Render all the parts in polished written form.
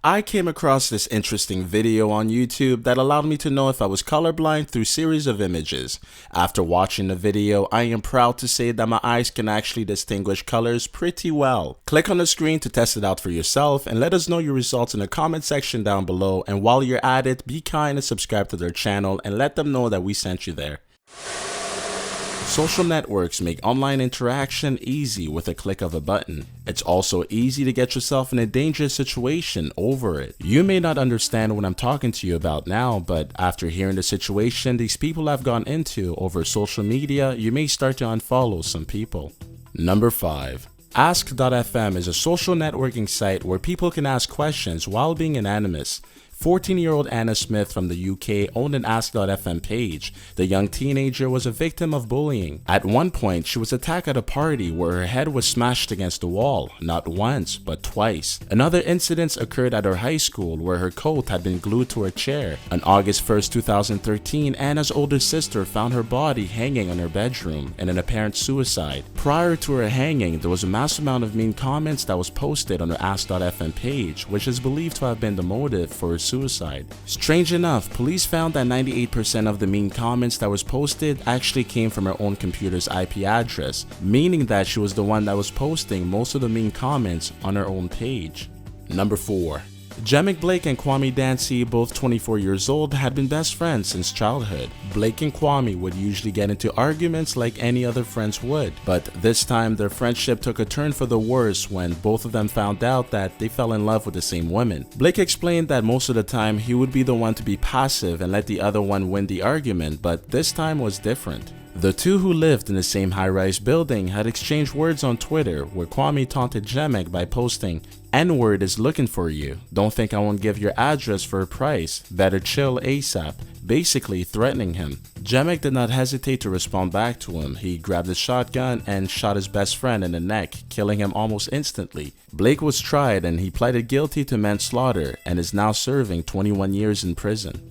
I came across this interesting video on YouTube that allowed me to know if I was colorblind through series of images. After watching the video, I am proud to say that my eyes can actually distinguish colors pretty well. Click on the screen to test it out for yourself and let us know your results in the comment section down below, and while you're at it, be kind and subscribe to their channel and let them know that we sent you there. Social networks make online interaction easy with a click of a button. It's also easy to get yourself in a dangerous situation over it. You may not understand what I'm talking to you about now, but after hearing the situation these people have gone into over social media, you may start to unfollow some people. Number 5. Ask.fm is a social networking site where people can ask questions while being anonymous. 14-year-old Anna Smith from the UK owned an Ask.fm page. The young teenager was a victim of bullying. At one point, she was attacked at a party where her head was smashed against the wall, not once, but twice. Another incident occurred at her high school where her coat had been glued to her chair. On August 1st, 2013, Anna's older sister found her body hanging in her bedroom in an apparent suicide. Prior to her hanging, there was a massive amount of mean comments that was posted on her Ask.fm page, which is believed to have been the motive for her suicide. Strange enough, police found that 98% of the mean comments that was posted actually came from her own computer's IP address, meaning that she was the one that was posting most of the mean comments on her own page. Number 4. Jemik Blake and Kwame Dancy, both 24 years old, had been best friends since childhood. Blake and Kwame would usually get into arguments like any other friends would, but this time their friendship took a turn for the worse when both of them found out that they fell in love with the same women. Blake explained that most of the time he would be the one to be passive and let the other one win the argument, but this time was different. The two, who lived in the same high-rise building, had exchanged words on Twitter where Kwame taunted Jemik by posting, "N-word is looking for you. Don't think I won't give your address for a price. Better chill ASAP," basically threatening him. Jemik did not hesitate to respond back to him. He grabbed his shotgun and shot his best friend in the neck, killing him almost instantly. Blake was tried and he pleaded guilty to manslaughter and is now serving 21 years in prison.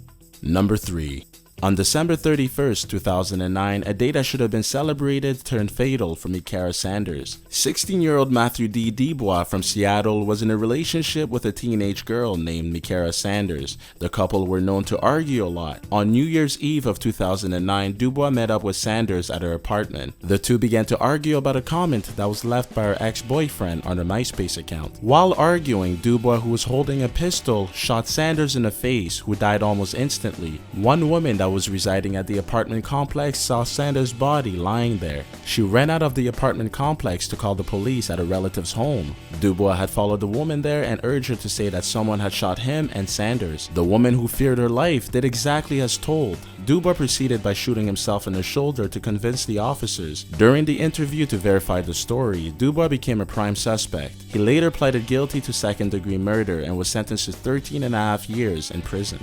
Number 3. On December 31st, 2009, a day that should have been celebrated turned fatal for Mikara Sanders. 16-year-old Matthew D. Dubois from Seattle was in a relationship with a teenage girl named Mikara Sanders. The couple were known to argue a lot. On New Year's Eve of 2009, Dubois met up with Sanders at her apartment. The two began to argue about a comment that was left by her ex-boyfriend on her MySpace account. While arguing, Dubois, who was holding a pistol, shot Sanders in the face, who died almost instantly. One woman that was residing at the apartment complex saw Sanders' body lying there. She ran out of the apartment complex to call the police at a relative's home. Dubois had followed the woman there and urged her to say that someone had shot him and Sanders. The woman, who feared her life, did exactly as told. Dubois proceeded by shooting himself in the shoulder to convince the officers. During the interview to verify the story, Dubois became a prime suspect. He later pleaded guilty to second-degree murder and was sentenced to 13.5 years in prison.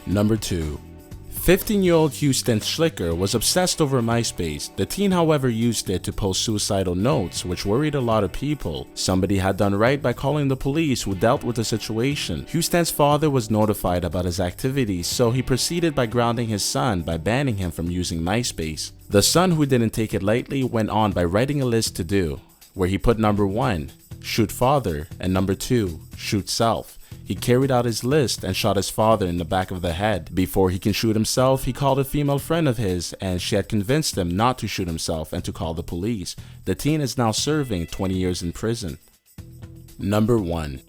Number 2. 15-year-old Houston Schlicker was obsessed over MySpace. The teen, however, used it to post suicidal notes, which worried a lot of people. Somebody had done right by calling the police, who dealt with the situation. Houston's father was notified about his activities, so he proceeded by grounding his son by banning him from using MySpace. The son, who didn't take it lightly, went on by writing a list to do, where he put number 1, shoot father, and number 2, shoot self. He carried out his list and shot his father in the back of the head. Before he can shoot himself, he called a female friend of his, and she had convinced him not to shoot himself and to call the police. The teen is now serving 20 years in prison. Number 1.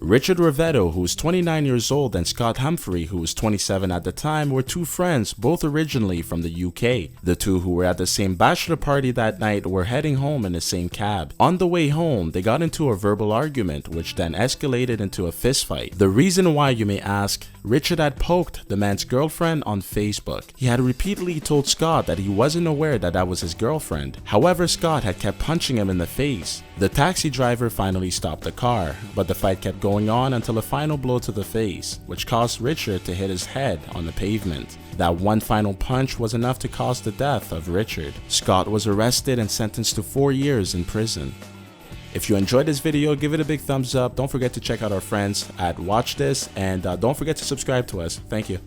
Richard Rivetto, who was 29 years old, and Scott Humphrey, who was 27 at the time, were two friends, both originally from the UK. The two, who were at the same bachelor party that night, were heading home in the same cab. On the way home, they got into a verbal argument, which then escalated into a fistfight. The reason why, you may ask? Richard had poked the man's girlfriend on Facebook. He had repeatedly told Scott that he wasn't aware that that was his girlfriend. However, Scott had kept punching him in the face. The taxi driver finally stopped the car, but the fight kept going on until a final blow to the face, which caused Richard to hit his head on the pavement. That one final punch was enough to cause the death of Richard. Scott was arrested and sentenced to 4 years in prison. If you enjoyed this video, give it a big thumbs up. Don't forget to check out our friends at Watch This, and don't forget to subscribe to us. Thank you.